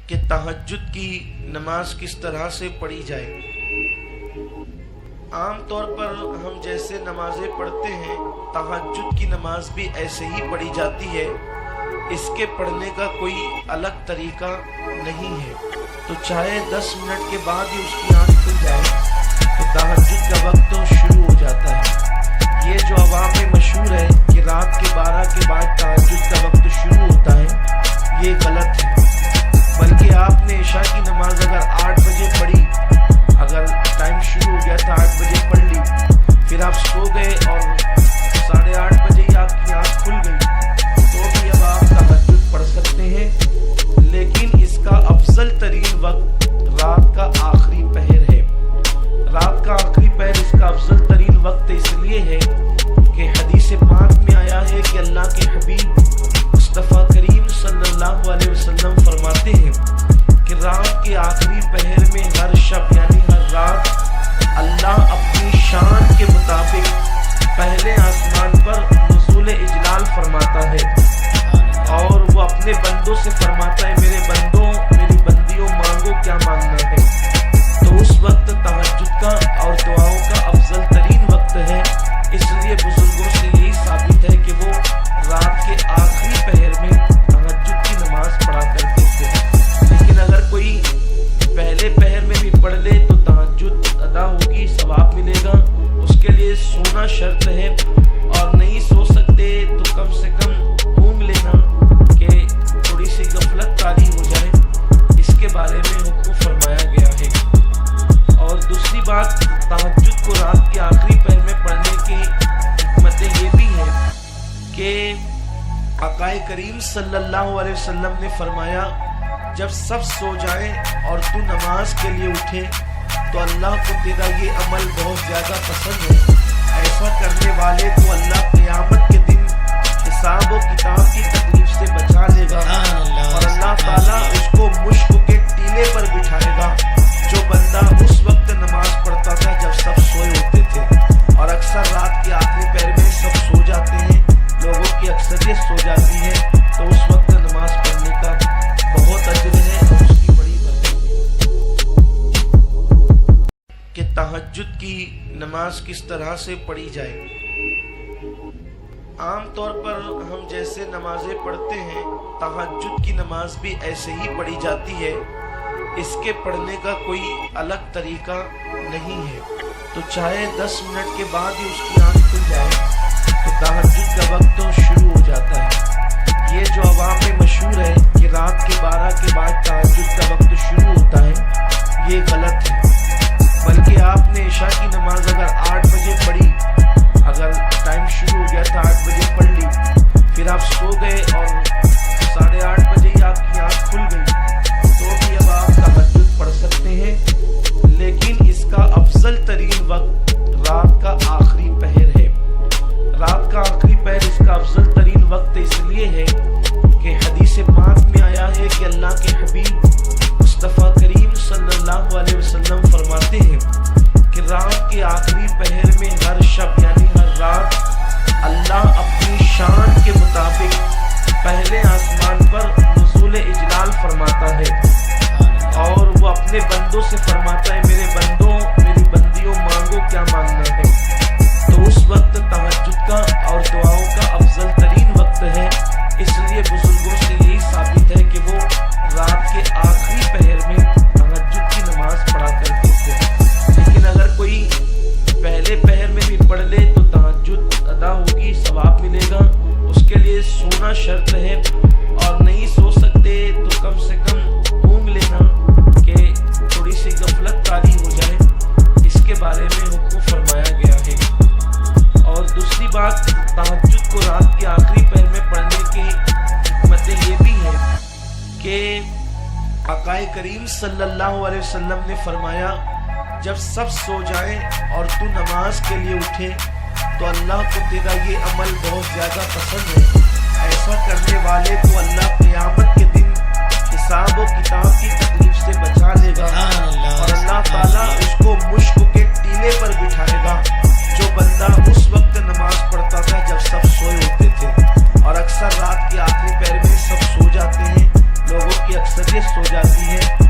کہ तहज्जुद की नमाज किस तरह से पढ़ी जाए। आम तौर पर हम जैसे नमाजें पढ़ते हैं, तहज्जुद की नमाज भी ऐसे ही पढ़ी जाती है। इसके पढ़ने का कोई अलग तरीका नहीं है। तो चाहे 10 मिनट के बाद ही उसकी आँख खुल जाए तो तहज्जुद का वक्त तो शुरू हो जाता है। ये जो अवाम में मशहूर है कि रात के 12 के बाद तहज्जुद का वक्त शुरू होता है, ये गलत है। बल्कि आपने इशा की नमाज अगर 8 बजे पढ़ी, अगर टाइम शुरू हो गया था 8 बजे पढ़ ली, फिर आप सो गए और 8:30 बजे ही आपकी आँख खुल गई, तो भी अब आप तहज्जुद पढ़ सकते हैं। लेकिन इसका अफजल तरीन वक्त रात का आखिरी पहर है। रात का आखिरी पहर इसका अफजल तरीन वक्त इसलिए है कि हदीस पाक में आया है कि अल्लाह के हबीब मुस्तफ़ा करीम सल्लल्लाहु अलैहि वसल्लम फरमाते हैं कि रात के आखिरी पहर में हर शब यानी हर रात अल्लाह अपनी शान के मुताबिक पहले आसमान पर नुज़ूल इजलाल फरमाता है और वो अपने बंदों से फरमाता है, मेरे बंदों मेरी बंदियों मांगो क्या मांगना है। तो उस वक्त तहज्जुद का और दुआओं का अफजल तरीन वक्त है। इसलिए बुजुर्गों से यही साबित है कि वो रात के आखिरी पहर में तहज्जुद की नमाज पढ़ा करते थे। लेकिन अगर कोई पहले पहर में भी पढ़ ले तो तहज्जुद अदा होगी, सवाब मिलेगा। उसके लिए सोना शर्त है और नहीं सो सकते तो कम से कम ऊँग लेना कि थोड़ी सी गफलत तारी हो जाए। इसके बारे में हुक्म फरमाया गया है। और दूसरी बात, तहज्जुद को रात के आखिरी पहर में पढ़ने की हिकमतें ये भी हैं कि आकाए करीम सल्लल्लाहु अलैहि वसल्लम ने फरमाया, जब सब सो जाए और तू नमाज के लिए उठे तो अल्लाह को तेरा ये अमल बहुत ज़्यादा पसंद है। ऐसा करने वाले को अल्लाह क़यामत के दिन हिसाब व किताब की तकलीफ से बचा लेगा और अल्लाह ताला उसको मुश्क के टीले पर बिठाएगा। जो बंदा उस वक्त नमाज पढ़ता था जब सब सोए होते थे, और अक्सर रात के आखिरी पहर में सब सो जाते हैं, लोगों की अक्सरियत सो जाती है, तो उस वक्त नमाज पढ़ने का बहुत अजर है और उसकी बड़ी बरकत कि तहज्जुद की नमाज किस तरह से पढ़ी जाए। आम तौर पर हम जैसे नमाजें पढ़ते हैं, तहज्जुद की नमाज भी ऐसे ही पढ़ी जाती है। इसके पढ़ने का कोई अलग तरीका नहीं है। तो चाहे 10 मिनट के बाद ही उसकी आँख खुल जाए तो तहज्जुद का वक्त तो शुरू हो जाता है। ये जो अवाम में मशहूर है कि रात के 12 के बाद तहज्जुद का वक्त शुरू होता है, ये गलत है। बल्कि आपने इशा की नमाज अगर 8 बजे पढ़ी, अगर टाइम शुरू हो गया था 8 बजे पढ़ ली, फिर आप सो गए और 8:30 बजे ही आपकी आँख खुल गई, तो भी अब आप तहज्जुद पढ़ सकते हैं। लेकिन इसका अफजल तरीन वक्त रात का आखिरी पहर है। रात का आखिरी पहर इसका अफजल तरीन वक्त इसलिए है कि हदीस पाक में आया है कि अल्लाह के हबीब मुस्तफ़ा करीम सल्लल्लाहु अलैहि वसल्लम फरमाते हैं कि रात के आखिरी पहर में हर शब यानी हर रात अल्लाह अपनी शान के मुताबिक पहले आसमान पर नुज़ूल इजलाल फरमाता है और वो अपने बंदों से फरमाता है, मेरे बंदों मेरी बंदियों मांगो क्या मांगना है। तो उस वक्त तहज्जुद का और दुआओं का अफजल तरीन वक्त है। इसलिए बुजुर्गों से यही साबित है कि वो रात के आखिरी पहर में तहज्जुद की नमाज पढ़ा करते थे। लेकिन अगर कोई पहले पहर में भी पढ़ ले तो तहज्जुद अदा होगी, सवाब मिलेगा। उसके लिए सोना शर्त है और नहीं सो सकते तो कम से कम ऊँग लेना कि थोड़ी सी गफलत तारी हो जाए। इसके बारे में हुक्म फरमाया गया है। और दूसरी बात, तहज्जुद को रात के आखिरी पहर में पढ़ने की हिकमतें ये भी हैं कि आकाए करीम सल्लल्लाहु अलैहि वसल्लम ने फरमाया, जब सब सो जाए और तू नमाज के लिए उठे तो अल्लाह को तेरा ये अमल बहुत ज़्यादा पसंद है। ऐसा करने वाले को अल्लाह क़यामत के दिन हिसाब व किताब की तकलीफ से बचा लेगा और अल्लाह ताला उसको मुश्क के टीले पर बिठाएगा। जो बंदा उस वक्त नमाज पढ़ता था जब सब सोए होते थे, और अक्सर रात के आखिरी पहर में सब सो जाते हैं, लोगों की अक्सरियत सो जाती है।